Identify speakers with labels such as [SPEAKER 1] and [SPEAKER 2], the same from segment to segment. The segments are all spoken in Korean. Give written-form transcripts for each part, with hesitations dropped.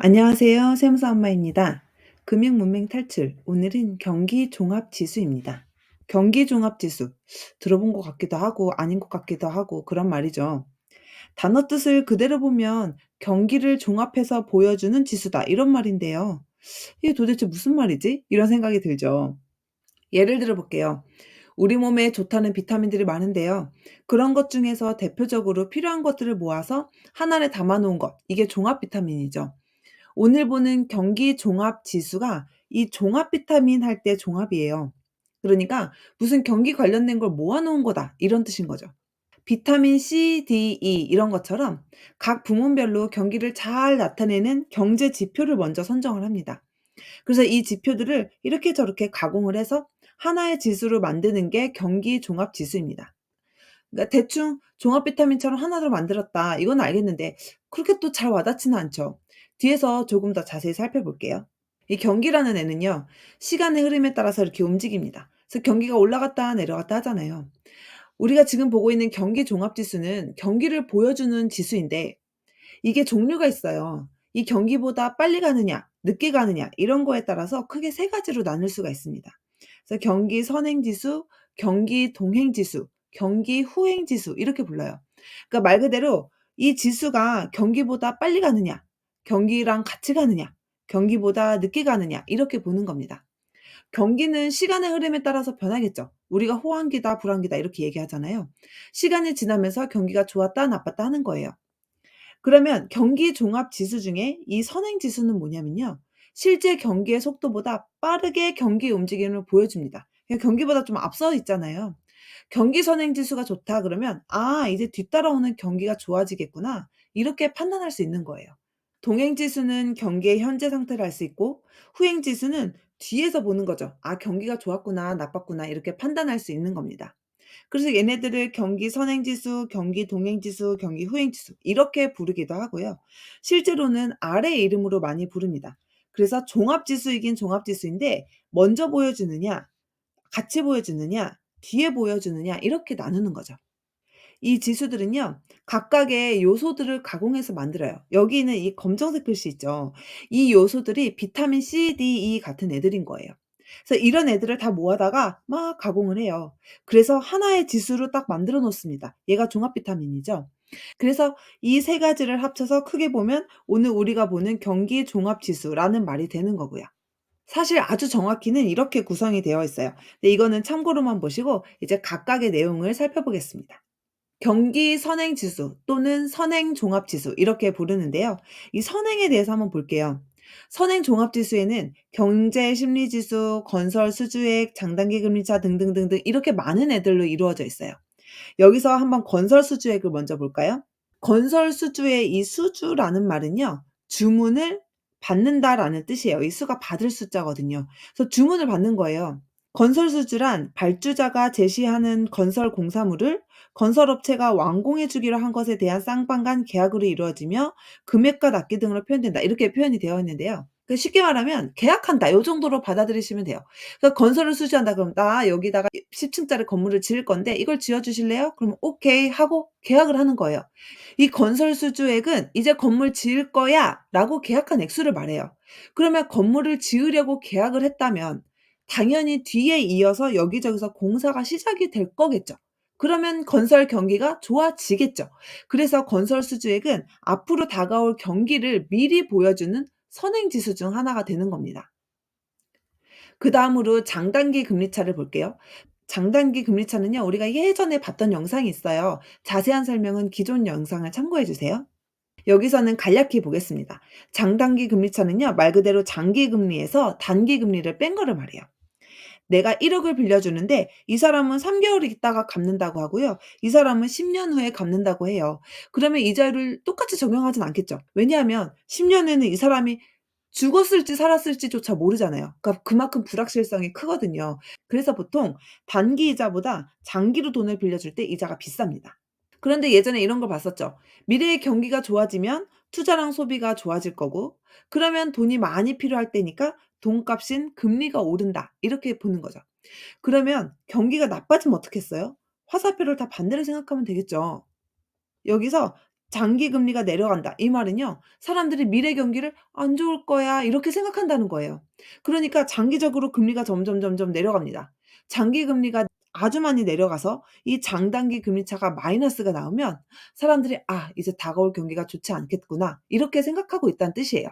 [SPEAKER 1] 안녕하세요. 세무사 엄마입니다. 금융 문맹 탈출. 오늘은 경기 종합 지수입니다. 경기 종합 지수. 들어본 것 같기도 하고 아닌 것 같기도 하고 그런 말이죠. 단어 뜻을 그대로 보면 경기를 종합해서 보여주는 지수다. 이런 말인데요. 이게 도대체 무슨 말이지? 이런 생각이 들죠. 예를 들어 볼게요. 우리 몸에 좋다는 비타민들이 많은데요. 그런 것 중에서 대표적으로 필요한 것들을 모아서 하나에 담아 놓은 것. 이게 종합 비타민이죠. 오늘 보는 경기 종합 지수가 이 종합 비타민 할 때 종합이에요. 그러니까 무슨 경기 관련된 걸 모아 놓은 거다 이런 뜻인 거죠. 비타민 C, D, E 이런 것처럼 각 부문별로 경기를 잘 나타내는 경제 지표를 먼저 선정을 합니다. 그래서 이 지표들을 이렇게 저렇게 가공을 해서 하나의 지수로 만드는 게 경기 종합 지수입니다. 그러니까 대충 종합 비타민처럼 하나로 만들었다. 이건 알겠는데 그렇게 또 잘 와닿지는 않죠. 뒤에서 조금 더 자세히 살펴볼게요. 이 경기라는 애는요. 시간의 흐름에 따라서 이렇게 움직입니다. 그래서 경기가 올라갔다 내려갔다 하잖아요. 우리가 지금 보고 있는 경기 종합 지수는 경기를 보여주는 지수인데 이게 종류가 있어요. 이 경기보다 빨리 가느냐, 늦게 가느냐 이런 거에 따라서 크게 세 가지로 나눌 수가 있습니다. 그래서 경기 선행 지수, 경기 동행 지수, 경기 후행 지수 이렇게 불러요. 그러니까 말 그대로 이 지수가 경기보다 빨리 가느냐, 경기랑 같이 가느냐, 경기보다 늦게 가느냐 이렇게 보는 겁니다. 경기는 시간의 흐름에 따라서 변하겠죠. 우리가 호황기다, 불황기다 이렇게 얘기하잖아요. 시간이 지나면서 경기가 좋았다, 나빴다 하는 거예요. 그러면 경기 종합 지수 중에 이 선행 지수는 뭐냐면요. 실제 경기의 속도보다 빠르게 경기 움직임을 보여줍니다. 그러니까 경기보다 좀 앞서 있잖아요. 경기 선행 지수가 좋다 그러면 '아 이제 뒤따라오는 경기가 좋아지겠구나.' 이렇게 판단할 수 있는 거예요. 동행 지수는 경기의 현재 상태를 알 수 있고 후행 지수는 뒤에서 보는 거죠. '아 경기가 좋았구나. 나빴구나.' 이렇게 판단할 수 있는 겁니다. 그래서 얘네들을 경기 선행지수, 경기 동행지수, 경기 후행지수 이렇게 부르기도 하고요. 실제로는 아래 이름으로 많이 부릅니다. 그래서 종합지수이긴 종합지수인데 먼저 보여주느냐, 같이 보여주느냐, 뒤에 보여주느냐 이렇게 나누는 거죠. 이 지수들은요. 각각의 요소들을 가공해서 만들어요. 여기 있는 이 검정색 글씨 있죠. 이 요소들이 비타민 C, D, E 같은 애들인 거예요. 그래서 이런 애들을 다 모아다가 막 가공을 해요. 그래서 하나의 지수로 딱 만들어 놓습니다. 얘가 종합 비타민이죠. 그래서 이 세 가지를 합쳐서 크게 보면 오늘 우리가 보는 경기 종합 지수라는 말이 되는 거고요. 사실 아주 정확히는 이렇게 구성이 되어 있어요. 근데 이거는 참고로만 보시고 이제 각각의 내용을 살펴보겠습니다. 경기 선행 지수 또는 선행 종합 지수 이렇게 부르는데요. 이 선행에 대해서 한번 볼게요. 선행 종합 지수에는 경제 심리 지수, 건설 수주액, 장단기 금리차 등등등등 이렇게 많은 애들로 이루어져 있어요. 여기서 한번 건설 수주액을 먼저 볼까요? 건설 수주의 이 수주라는 말은요. 주문을 받는다라는 뜻이에요. 이 수가 받을 숫자거든요. 그래서 주문을 받는 거예요. 건설 수주란 발주자가 제시하는 건설 공사물을 건설업체가 완공해 주기로 한 것에 대한 쌍방 간 계약으로 이루어지며 금액과 납기 등으로 표현된다. 이렇게 표현이 되어 있는데요. 그 쉽게 말하면 계약한다. 요 정도로 받아들이시면 돼요. 그러니까 건설을 수주한다 그럼 "나 여기다가 10 층짜리 건물을 지을 건데 이걸 지어 주실래요?" 그러면 "오케이." 하고 계약을 하는 거예요. 이 건설 수주액은 "이제 건물 지을 거야."라고 계약한 액수를 말해요. 그러면 건물을 지으려고 계약을 했다면 당연히 뒤에 이어서 여기저기서 공사가 시작이 될 거겠죠. 그러면 건설 경기가 좋아지겠죠. 그래서 건설 수주액은 앞으로 다가올 경기를 미리 보여주는 선행지수 중 하나가 되는 겁니다. 그다음으로 장단기 금리차를 볼게요. 장단기 금리차는요. 우리가 예전에 봤던 영상이 있어요. 자세한 설명은 기존 영상을 참고해 주세요. 여기서는 간략히 보겠습니다. 장단기 금리차는요. 말 그대로 장기 금리에서 단기 금리를 뺀 거를 말해요. 내가 1억을 빌려주는데 이 사람은 3개월 있다가 갚는다고 하고요. 이 사람은 10년 후에 갚는다고 해요. 그러면 이자율을 똑같이 적용하진 않겠죠. 왜냐하면 10년 후에는 이 사람이 죽었을지 살았을지조차 모르잖아요. 그러니까 그만큼 불확실성이 크거든요. 그래서 보통 단기 이자보다 장기로 돈을 빌려줄 때 이자가 비쌉니다. 그런데 예전에 이런 걸 봤었죠. 미래의 경기가 좋아지면 투자랑 소비가 좋아질 거고 그러면 돈이 많이 필요할 때니까 돈값인 금리가 오른다. 이렇게 보는 거죠. 그러면 경기가 나빠지면 어떻겠어요? 화살표를 다 반대로 생각하면 되겠죠. 여기서 장기 금리가 내려간다. 이 말은요. 사람들이 '미래 경기를 안 좋을 거야.' 이렇게 생각한다는 거예요. 그러니까 장기적으로 금리가 점점 내려갑니다. 장기 금리가 아주 많이 내려가서 이 장단기 금리 차가 마이너스가 나오면 사람들이 '아 이제 다가올 경기가 좋지 않겠구나.' 이렇게 생각하고 있다는 뜻이에요.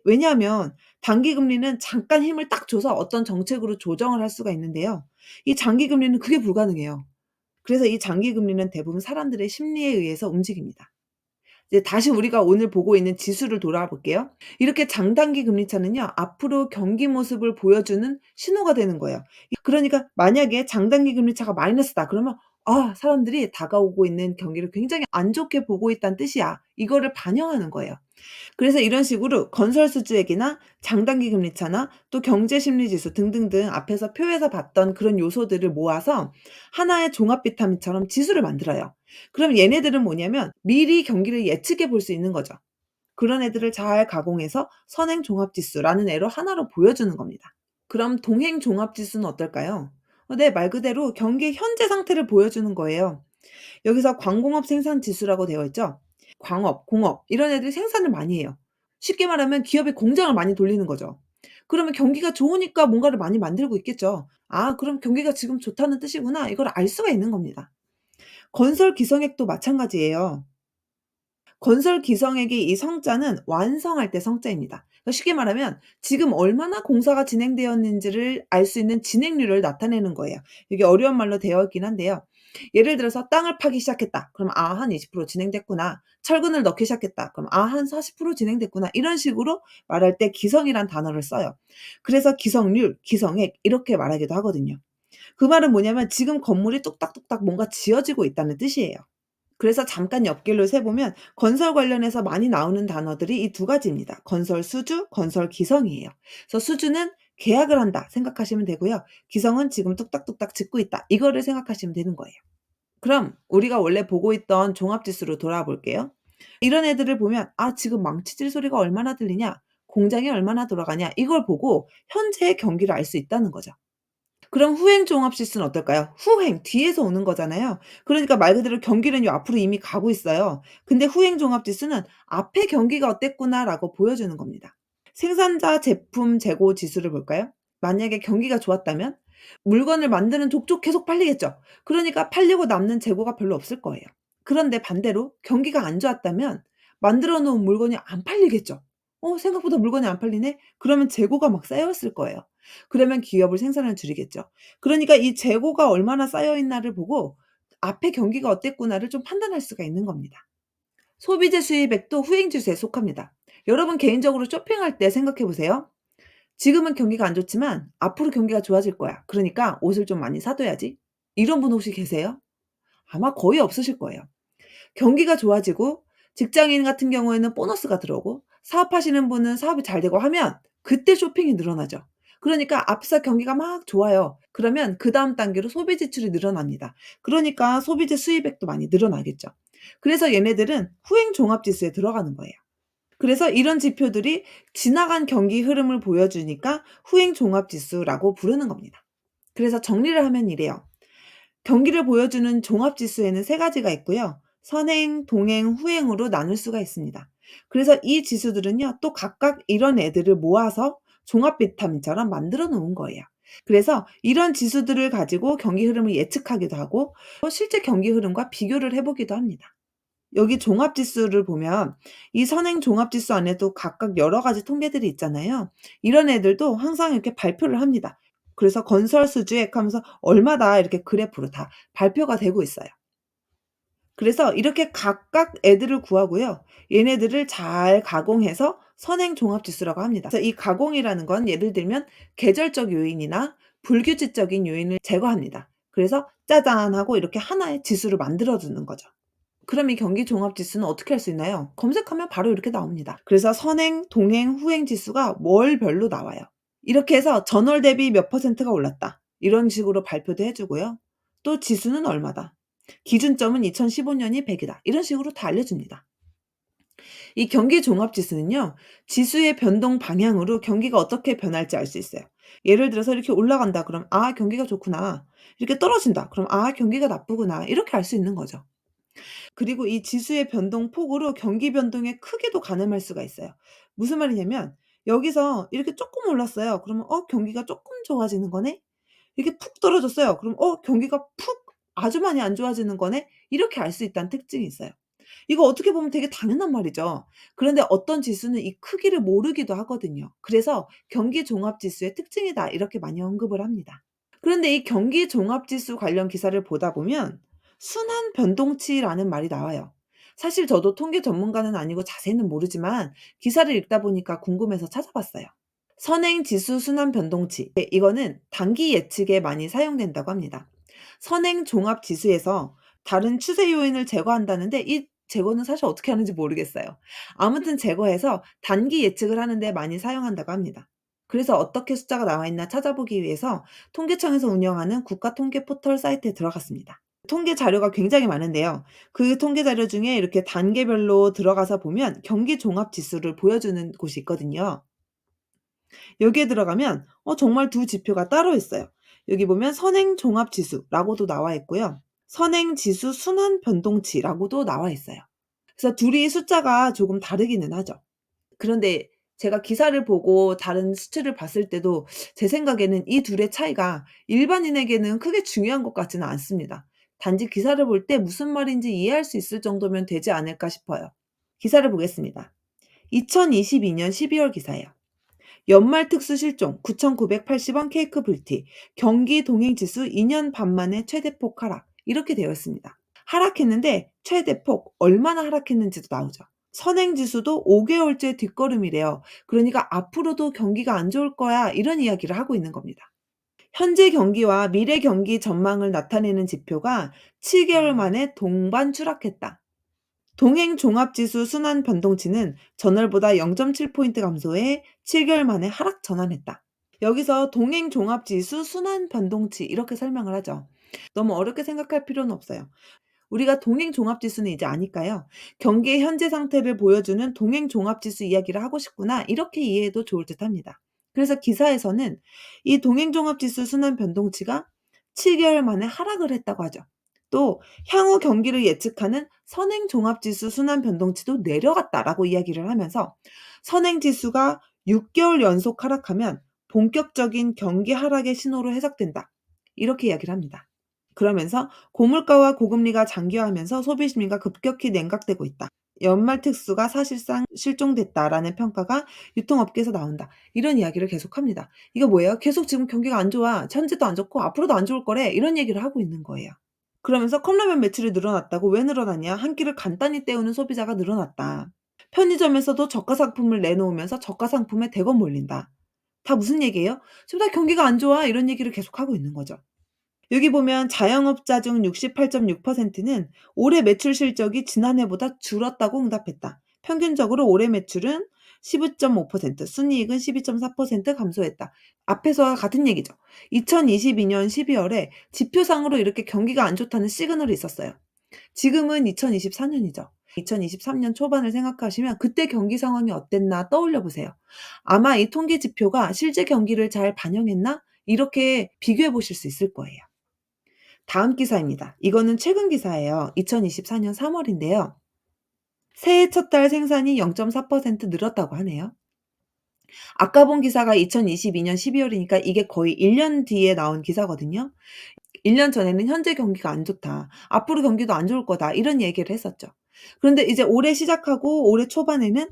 [SPEAKER 1] 왜냐하면 단기 금리는 잠깐 힘을 딱 줘서 어떤 정책으로 조정을 할 수가 있는데요. 이 장기 금리는 그게 불가능해요. 그래서 이 장기 금리는 대부분 사람들의 심리에 의해서 움직입니다. 이제 다시 우리가 오늘 보고 있는 지수를 돌아볼게요. 이렇게 장단기 금리차는요. 앞으로 경기 모습을 보여주는 신호가 되는 거예요. 그러니까 만약에 장단기 금리차가 마이너스다 그러면 '아 사람들이 다가오고 있는 경기를 굉장히 안 좋게 보고 있다는 뜻이야.' 이거를 반영하는 거예요. 그래서 이런 식으로 건설 수주액이나 장단기 금리차나 또 경제 심리 지수 등등등 앞에서 표에서 봤던 그런 요소들을 모아서 하나의 종합 비타민처럼 지수를 만들어요. 그럼 얘네들은 뭐냐면 미리 경기를 예측해 볼 수 있는 거죠. 그런 애들을 잘 가공해서 선행 종합 지수라는 애로 하나로 보여주는 겁니다. 그럼 동행 종합 지수는 어떨까요? 네, 말 그대로 경기의 현재 상태를 보여주는 거예요. 여기서 광공업 생산 지수라고 되어 있죠. 광업, 공업 이런 애들이 생산을 많이 해요. 쉽게 말하면 기업이 공장을 많이 돌리는 거죠. 그러면 경기가 좋으니까 뭔가를 많이 만들고 있겠죠. '아 그럼 경기가 지금 좋다는 뜻이구나.' 이걸 알 수가 있는 겁니다. 건설 기성액도 마찬가지예요. 건설 기성액의 이 성자는 완성할 때 성자입니다. 그러니까 쉽게 말하면 지금 얼마나 공사가 진행되었는지를 알 수 있는 진행률을 나타내는 거예요. 이게 어려운 말로 되어 있긴 한데요. 예를 들어서 땅을 파기 시작했다. 그럼 '아 한 20% 진행됐구나.' 철근을 넣기 시작했다. 그럼 '아 한 40% 진행됐구나.' 이런 식으로 말할 때 기성이란 단어를 써요. 그래서 기성률, 기성액 이렇게 말하기도 하거든요. 그 말은 뭐냐면 지금 건물이 뚝딱뚝딱 뭔가 지어지고 있다는 뜻이에요. 그래서 잠깐 옆길로 세 보면 건설 관련해서 많이 나오는 단어들이 이 두 가지입니다. 건설 수주, 건설 기성이에요. 그래서 수주는 계약을 한다 생각하시면 되고요. 기성은 지금 뚝딱뚝딱 짓고 있다. 이거를 생각하시면 되는 거예요. 그럼 우리가 원래 보고 있던 종합지수로 돌아와 볼게요. 이런 애들을 보면 '아 지금 망치질 소리가 얼마나 들리냐? 공장이 얼마나 돌아가냐?' 이걸 보고 현재의 경기를 알 수 있다는 거죠. 그럼 후행 종합 지수는 어떨까요? 후행 뒤에서 오는 거잖아요. 그러니까 말 그대로 경기는 요 앞으로 이미 가고 있어요. 근데 후행 종합 지수는 '앞에 경기가 어땠구나.'라고 보여주는 겁니다. 생산자 제품 재고 지수를 볼까요? 만약에 경기가 좋았다면 물건을 만드는 족족 계속 팔리겠죠. 그러니까 팔리고 남는 재고가 별로 없을 거예요. 그런데 반대로 경기가 안 좋았다면 만들어 놓은 물건이 안 팔리겠죠. '생각보다 물건이 안 팔리네.' 그러면 재고가 막 쌓여 있을 거예요. 그러면 기업을 생산을 줄이겠죠. 그러니까 이 재고가 얼마나 쌓여 있나를 보고 '앞에 경기가 어땠구나.'를 좀 판단할 수가 있는 겁니다. 소비재 수입액도 후행 지수에 속합니다. 여러분 개인적으로 쇼핑할 때 생각해 보세요. 지금은 경기가 안 좋지만 '앞으로 경기가 좋아질 거야. 그러니까 옷을 좀 많이 사 둬야지.' 이런 분 혹시 계세요? 아마 거의 없으실 거예요. 경기가 좋아지고 직장인 같은 경우에는 보너스가 들어오고 사업하시는 분은 사업이 잘 되고 하면 그때 쇼핑이 늘어나죠. 그러니까 앞서 경기가 막 좋아요. 그러면 그다음 단계로 소비 지출이 늘어납니다. 그러니까 소비재 수입액도 많이 늘어나겠죠. 그래서 얘네들은 후행 종합 지수에 들어가는 거예요. 그래서 이런 지표들이 지나간 경기 흐름을 보여주니까 후행 종합 지수라고 부르는 겁니다. 그래서 정리를 하면 이래요. 경기를 보여주는 종합 지수에는 세 가지가 있고요. 선행, 동행, 후행으로 나눌 수가 있습니다. 그래서 이 지수들은요. 또 각각 이런 애들을 모아서 종합 비타민처럼 만들어 놓은 거예요. 그래서 이런 지수들을 가지고 경기 흐름을 예측하기도 하고 또 실제 경기 흐름과 비교를 해 보기도 합니다. 여기 종합 지수를 보면 이 선행 종합 지수 안에도 각각 여러 가지 통계들이 있잖아요. 이런 애들도 항상 이렇게 발표를 합니다. 그래서 건설 수주액 하면서 얼마다 이렇게 그래프로 다 발표가 되고 있어요. 그래서 이렇게 각각 애들을 구하고요. 얘네들을 잘 가공해서 선행 종합 지수라고 합니다. 그래서 이 가공이라는 건 예를 들면 계절적 요인이나 불규칙적인 요인을 제거합니다. 그래서 짜잔 하고 이렇게 하나의 지수를 만들어 주는 거죠. 그럼 이 경기 종합 지수는 어떻게 할 수 있나요? 검색하면 바로 이렇게 나옵니다. 그래서 선행, 동행, 후행 지수가 월별로 나와요. 이렇게 해서 전월 대비 몇 퍼센트가 올랐다. 이런 식으로 발표도 해 주고요. 또 지수는 얼마다. 기준점은 2015 년이 100 이다. 이런 식으로 다 알려줍니다. 이 경기 종합 지수는요. 지수의 변동 방향으로 경기가 어떻게 변할지 알 수 있어요. 예를 들어서 이렇게 올라간다 그럼 '아 경기가 좋구나.' 이렇게 떨어진다 그럼 '아 경기가 나쁘구나.' 이렇게 알 수 있는 거죠. 그리고 이 지수의 변동 폭으로 경기 변동의 크기도 가늠할 수가 있어요. 무슨 말이냐면 여기서 이렇게 쪼끔 올랐어요. 그러면 '어 경기가 쪼끔 좋아지는 거네.' 이렇게 푹 떨어졌어요. 그럼 '어 경기가 푹 아주 많이 안 좋아지는 거네.' 이렇게 알 수 있다는 특징이 있어요. 이거 어떻게 보면 되게 당연한 말이죠. 그런데 어떤 지수는 이 크기를 모르기도 하거든요. 그래서 "경기 종합 지수의 특징이다." 이렇게 많이 언급을 합니다. 그런데 이 경기 종합 지수 관련 기사를 보다 보면 순환 변동치라는 말이 나와요. 사실 저도 통계 전문가는 아니고 자세히는 모르지만 기사를 읽다 보니까 궁금해서 찾아봤어요. 선행 지수 순환 변동치. 이거는 단기 예측에 많이 사용된다고 합니다. 선행 종합 지수에서 다른 추세 요인을 제거한다는데 이 제거는 사실 어떻게 하는지 모르겠어요. 아무튼 제거해서 단기 예측을 하는 데 많이 사용한다고 합니다. 그래서 어떻게 숫자가 나와 있나 찾아보기 위해서 통계청에서 운영하는 국가 통계 포털 사이트에 들어갔습니다. 통계 자료가 굉장히 많은데요. 그 통계 자료 중에 이렇게 단계별로 들어가서 보면 경기 종합 지수를 보여주는 곳이 있거든요. 여기에 들어가면 정말 두 지표가 따로 있어요. 여기 보면 선행 종합 지수라고도 나와 있고요. 선행 지수 순환 변동치라고도 나와 있어요. 그래서 둘이 숫자가 조금 다르기는 하죠. 그런데 제가 기사를 보고 다른 수치를 봤을 때도 제 생각에는 이 둘의 차이가 일반인에게는 크게 중요한 것 같지는 않습니다. 단지 기사를 볼 때 무슨 말인지 이해할 수 있을 정도면 되지 않을까 싶어요. 기사를 보겠습니다. 2022년 12월 기사예요. 연말 특수 실종 9,980원 케이크 불티. 경기 동행 지수 2년 반 만에 최대폭 하락. 이렇게 되어 있습니다. 하락했는데 최대폭 얼마나 하락했는지도 나오죠. 선행 지수도 5개월째 뒷걸음이래요. 그러니까 앞으로도 경기가 안 좋을 거야 이런 이야기를 하고 있는 겁니다. 현재 경기와 미래 경기 전망을 나타내는 지표가 7개월 만에 동반 추락했다. 동행 종합지수 순환 변동치는 전월보다 0.7포인트 감소해 7개월 만에 하락 전환했다. 여기서 동행 종합지수 순환 변동치 이렇게 설명을 하죠. 너무 어렵게 생각할 필요는 없어요. 우리가 동행 종합지수는 이제 아니까요. 경기의 현재 상태를 보여주는 동행 종합지수 이야기를 하고 싶구나 이렇게 이해해도 좋을 듯합니다. 그래서 기사에서는 이 동행 종합지수 순환 변동치가 7개월 만에 하락을 했다고 하죠. 또 향후 경기를 예측하는 선행 종합지수 순환 변동치도 내려갔다라고 이야기를 하면서 선행 지수가 6개월 연속 하락하면 본격적인 경기 하락의 신호로 해석된다. 이렇게 이야기를 합니다. 그러면서 고물가와 고금리가 장기화하면서 소비 심리가 급격히 냉각되고 있다. 연말 특수가 사실상 실종됐다라는 평가가 유통업계에서 나온다. 이런 이야기를 계속합니다. 이거 뭐예요? 계속 지금 경기가 안 좋아. 현재도 안 좋고 앞으로도 안 좋을 거래. 이런 얘기를 하고 있는 거예요. 그러면서 컵라면 매출이 늘어났다고 왜 늘어났냐? 한 끼를 간단히 때우는 소비자가 늘어났다. 편의점에서도 저가 상품을 내놓으면서 저가 상품에 대거 몰린다. 다 무슨 얘기예요? 지금 다 경기가 안 좋아. 이런 얘기를 계속하고 있는 거죠. 여기 보면 자영업자 중 68.6%는 올해 매출 실적이 지난해보다 줄었다고 응답했다. 평균적으로 올해 매출은 15.5%, 순이익은 12.4% 감소했다. 앞에서와 같은 얘기죠. 2022년 12월에 지표상으로 이렇게 경기가 안 좋다는 시그널이 있었어요. 지금은 2024년이죠. 2023년 초반을 생각하시면 그때 경기 상황이 어땠나 떠올려 보세요. 아마 이 통계 지표가 실제 경기를 잘 반영했나? 이렇게 비교해 보실 수 있을 거예요. 다음 기사입니다. 이거는 최근 기사예요. 2024년 3월인데요. 새해 첫 달 생산이 0.4% 늘었다고 하네요. 아까 본 기사가 2022년 12월이니까 이게 거의 1년 뒤에 나온 기사거든요. 1년 전에는 "현재 경기가 안 좋다. 앞으로 경기도 안 좋을 거다." 이런 얘기를 했었죠. 그런데 이제 올해 시작하고 올해 초반에는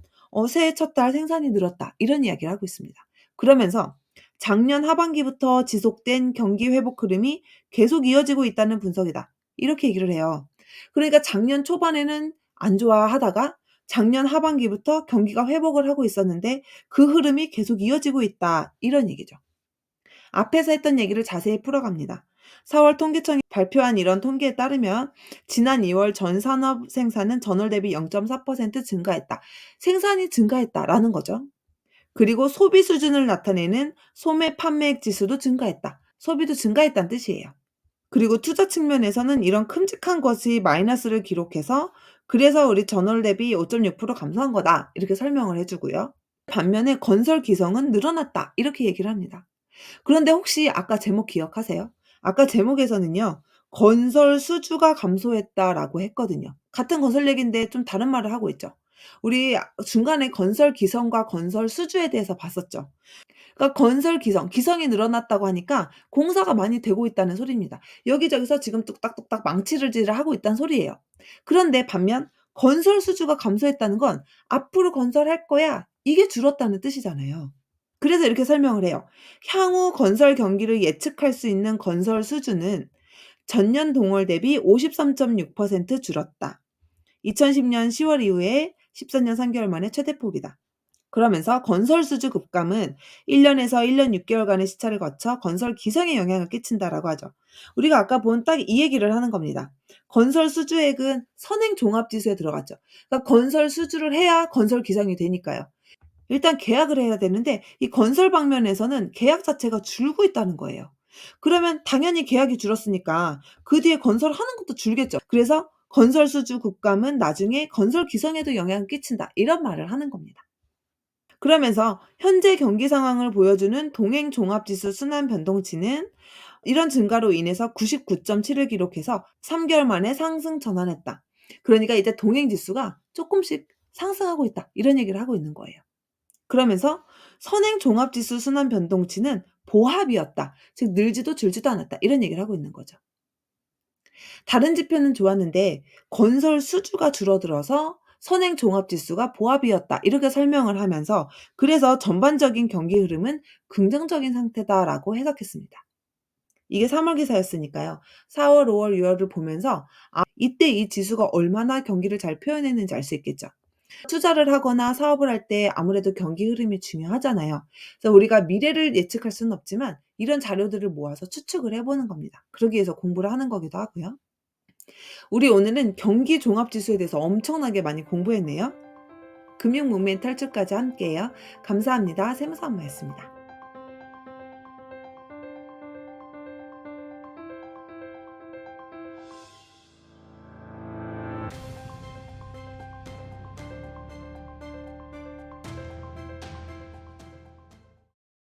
[SPEAKER 1] "새해 첫 달 생산이 늘었다." 이런 이야기를 하고 있습니다. 그러면서 "작년 하반기부터 지속된 경기 회복 흐름이 계속 이어지고 있다는 분석이다." 이렇게 얘기를 해요. 그러니까 작년 초반에는 안 좋아하다가 작년 하반기부터 경기가 회복을 하고 있었는데 "그 흐름이 계속 이어지고 있다." 이런 얘기죠. 앞에서 했던 얘기를 자세히 풀어갑니다. 4월 통계청이 발표한 이런 통계에 따르면 지난 2월 전 산업 생산은 전월 대비 0.4% 증가했다. 생산이 증가했다라는 거죠. 그리고 소비 수준을 나타내는 소매 판매액 지수도 증가했다. 소비도 증가했다는 뜻이에요. 그리고 투자 측면에서는 이런 큼직한 것이 마이너스를 기록해서 그래서 우리 전월 대비 5.6% 감소한 거다. 이렇게 설명을 해주고요. 반면에 건설 기성은 늘어났다. 이렇게 얘기를 합니다. 그런데 혹시 아까 제목 기억하세요? 아까 제목에서는요. "건설 수주가 감소했다."라고 했거든요. 같은 건설 얘기인데 좀 다른 말을 하고 있죠. 우리 중간에 건설 기성과 건설 수주에 대해서 봤었죠. 그러니까 건설 기성, 기성이 늘어났다고 하니까 공사가 많이 되고 있다는 소리입니다. 여기저기서 지금 뚝딱뚝딱 망치질을 하고 있다는 소리예요. 그런데 반면 건설 수주가 감소했다는 건 '앞으로 건설할 거야.' 이게 줄었다는 뜻이잖아요. 그래서 이렇게 설명을 해요. "향후 건설 경기를 예측할 수 있는 건설 수주는 전년 동월 대비 53.6% 줄었다. 2010년 10월 이후에 14년 3개월 만에 최대폭이다." 그러면서 건설 수주 급감은 1 년에서 1년 6 개월간의 시차를 거쳐 건설 기성에 영향을 끼친다라고 하죠. 우리가 아까 본 딱 이 얘기를 하는 겁니다. 건설 수주액은 선행 종합 지수에 들어갔죠. 그러니까 건설 수주를 해야 건설 기성이 되니까요. 일단 계약을 해야 되는데 이 건설 방면에서는 계약 자체가 줄고 있다는 거예요. 그러면 당연히 계약이 줄었으니까 그 뒤에 건설하는 것도 줄겠죠. 그래서 "건설 수주 급감은 나중에 건설 기성에도 영향을 끼친다." 이런 말을 하는 겁니다. 그러면서 현재 경기 상황을 보여주는 동행 종합지수 순환 변동치는 이런 증가로 인해서 99.7을 기록해서 3 개월 만에 상승 전환했다. 그러니까 이제 동행 지수가 쪼끔씩 상승하고 있다. 이런 얘기를 하고 있는 거예요. 그러면서 선행 종합지수 순환 변동치는 보합이었다. 즉 늘지도 줄지도 않았다. 이런 얘기를 하고 있는 거죠. 다른 지표는 좋았는데 건설 수주가 줄어들어서 선행 종합 지수가 보합이었다. 이렇게 설명을 하면서 그래서 전반적인 경기 흐름은 긍정적인 상태다라고 해석했습니다. 이게 3월 기사였으니까요. 4 월, 5 월, 6 월을 보면서 이때 이 지수가 얼마나 경기를 잘 표현했는지 알 수 있겠죠. 투자를 하거나 사업을 할 때 아무래도 경기 흐름이 중요하잖아요. 그래서 우리가 미래를 예측할 수는 없지만 이런 자료들을 모아서 추측을 해 보는 겁니다. 그러기 위해서 공부를 하는 거기도 하고요. 우리 오늘은 경기 종합 지수에 대해서 엄청나게 많이 공부했네요. 금융 문맹 탈출까지 함께해요. 감사합니다. 세무사업마였습니다.